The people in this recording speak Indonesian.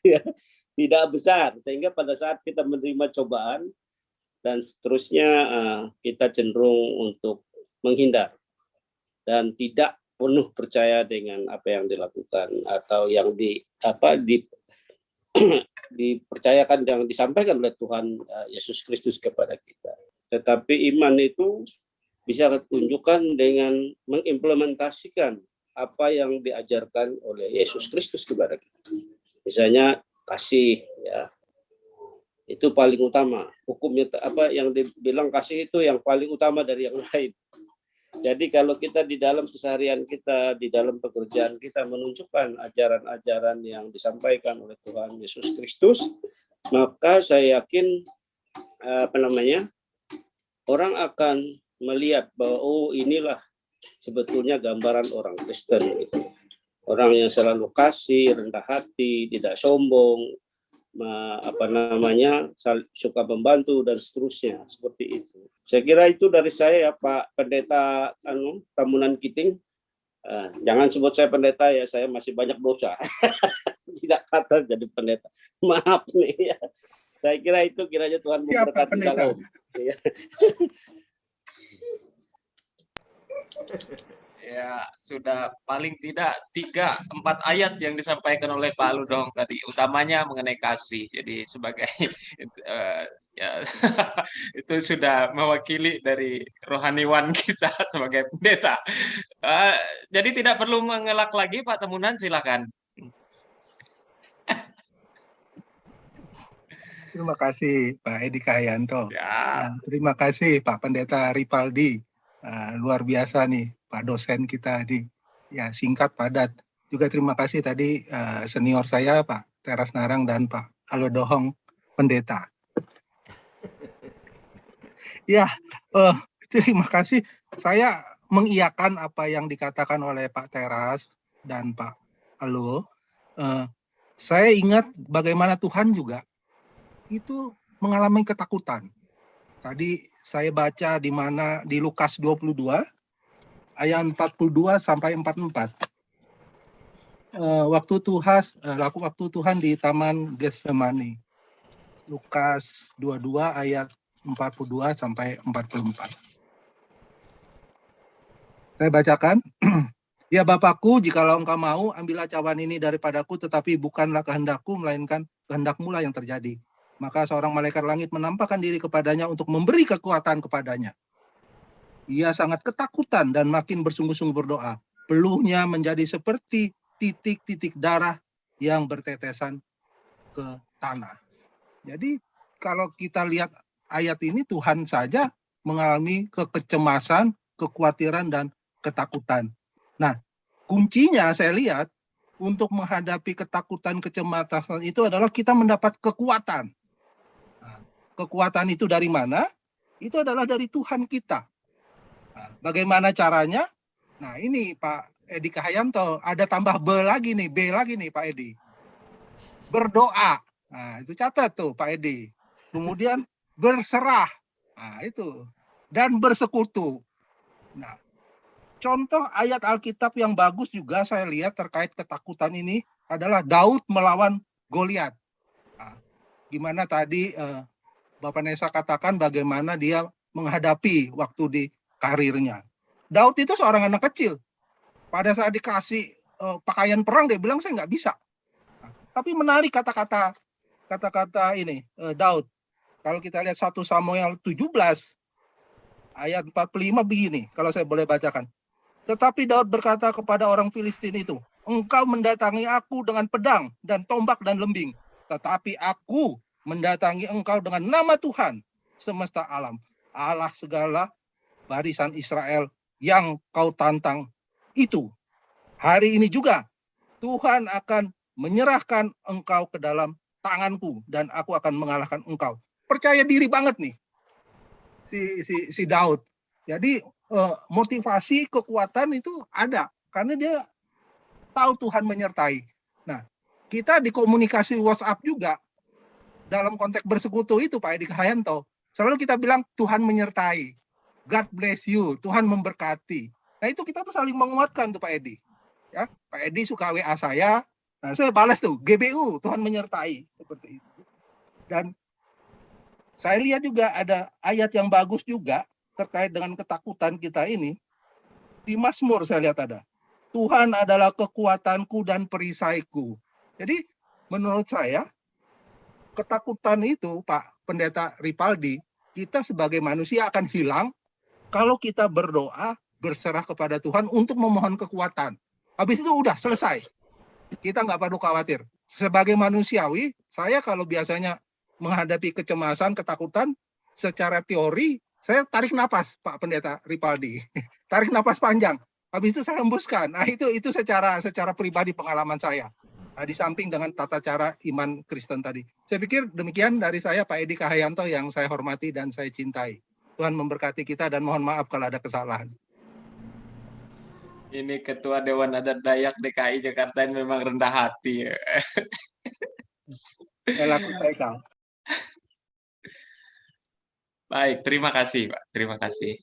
ya, tidak besar, sehingga pada saat kita menerima cobaan dan seterusnya kita cenderung untuk menghindar dan tidak penuh percaya dengan apa yang dilakukan atau yang dipercayakan yang disampaikan oleh Tuhan Yesus Kristus kepada kita. Tetapi iman itu bisa ditunjukkan dengan mengimplementasikan apa yang diajarkan oleh Yesus Kristus kepada kita. Misalnya kasih, ya, itu paling utama. Hukumnya apa yang dibilang kasih itu yang paling utama dari yang lain. Jadi kalau kita di dalam keseharian kita, di dalam pekerjaan kita menunjukkan ajaran-ajaran yang disampaikan oleh Tuhan Yesus Kristus, maka saya yakin orang akan melihat bahwa oh inilah sebetulnya gambaran orang Kristen gitu. Orang yang selalu kasih, rendah hati, tidak sombong, suka membantu dan seterusnya, seperti itu. Saya kira itu dari saya ya Pak Pendeta Tamunan Kiting. Jangan sebut saya pendeta ya, saya masih banyak dosa. Tidak kata jadi pendeta. Maaf nih ya. Saya kira itu kiranya Tuhan memberkati Salam. Ya, sudah paling tidak 3-4 ayat yang disampaikan oleh Pak Ludong tadi, utamanya mengenai kasih. Jadi sebagai ya itu sudah mewakili dari rohaniwan kita sebagai pendeta. Jadi tidak perlu mengelak lagi, Pak Temunan, silakan. Terima kasih Pak Edi Cahyanto. Ya. Terima kasih Pak Pendeta Ripaldi. Luar biasa nih Pak dosen kita di singkat padat. Juga terima kasih tadi senior saya Pak Teras Narang dan Pak Alodohong Pendeta. Ya, terima kasih. Saya mengiyakan apa yang dikatakan oleh Pak Teras dan Pak Alo. Saya ingat bagaimana Tuhan juga itu mengalami ketakutan. Tadi saya baca di Lukas 22 ayat 42 sampai 44. Waktu Tuhan di Taman Getsemani. Lukas 22 ayat 42 sampai 44. Saya bacakan. Ya Bapakku, jikalau engkau mau, ambillah cawan ini daripadaku, tetapi bukanlah kehendakku, melainkan kehendakmu lah yang terjadi. Maka seorang malaikat langit menampakkan diri kepadanya untuk memberi kekuatan kepadanya. Ia sangat ketakutan dan makin bersungguh-sungguh berdoa. Peluhnya menjadi seperti titik-titik darah yang bertetesan ke tanah. Jadi kalau kita lihat ayat ini, Tuhan saja mengalami kecemasan, kekhawatiran, dan ketakutan. Nah, kuncinya saya lihat untuk menghadapi ketakutan, kecemasan itu adalah kita mendapat kekuatan. Kekuatan itu dari mana? Itu adalah dari Tuhan kita. Nah, bagaimana caranya? Nah ini Pak Edi Cahyanto, ada tambah B lagi nih Pak Edi. Berdoa. Nah itu catat tuh Pak Edi. Kemudian berserah. Nah itu. Dan bersekutu. Nah, contoh ayat Alkitab yang bagus juga saya lihat terkait ketakutan ini adalah Daud melawan Goliat. Nah, gimana tadi Bapak Nesa katakan bagaimana dia menghadapi waktu di karirnya. Daud itu seorang anak kecil. Pada saat dikasih pakaian perang dia bilang saya nggak bisa. Tapi menarik kata-kata ini Daud. Kalau kita lihat 1 Samuel 17 ayat 45 begini, kalau saya boleh bacakan. Tetapi Daud berkata kepada orang Filistin itu, engkau mendatangi aku dengan pedang dan tombak dan lembing. Tetapi aku mendatangi engkau dengan nama Tuhan semesta alam, Allah segala barisan Israel yang kau tantang itu. Hari ini juga Tuhan akan menyerahkan engkau ke dalam tanganku dan aku akan mengalahkan engkau. Percaya diri banget nih si Daud. Jadi motivasi, kekuatan itu ada karena dia tahu Tuhan menyertai. Nah, kita di komunikasi WhatsApp juga dalam konteks bersekutu itu Pak Edi Cahyanto, selalu kita bilang Tuhan menyertai, God bless you, Tuhan memberkati. Nah itu kita tuh saling menguatkan tuh Pak Edi. Ya, Pak Edi suka WA saya, Nah, saya balas tuh, GBU, Tuhan menyertai. Seperti itu. Dan saya lihat juga ada ayat yang bagus juga terkait dengan ketakutan kita ini. Di Mazmur saya lihat ada. Tuhan adalah kekuatanku dan perisaiku. Jadi menurut saya, ketakutan itu, Pak Pendeta Ripaldi, kita sebagai manusia akan hilang kalau kita berdoa, berserah kepada Tuhan untuk memohon kekuatan. Habis itu udah selesai. Kita nggak perlu khawatir. Sebagai manusiawi, saya kalau biasanya menghadapi kecemasan, ketakutan, secara teori, saya tarik napas, Pak Pendeta Ripaldi. Tarik napas panjang. Habis itu saya hembuskan. Nah, itu secara pribadi pengalaman saya. Nah, di samping dengan tata cara iman Kristen tadi. Saya pikir demikian dari saya, Pak Edi Cahayanto, yang saya hormati dan saya cintai. Tuhan memberkati kita dan mohon maaf kalau ada kesalahan. Ini Ketua Dewan Adat Dayak DKI Jakarta ini memang rendah hati. Ya. Baik, Baik, terima kasih Pak. Terima kasih.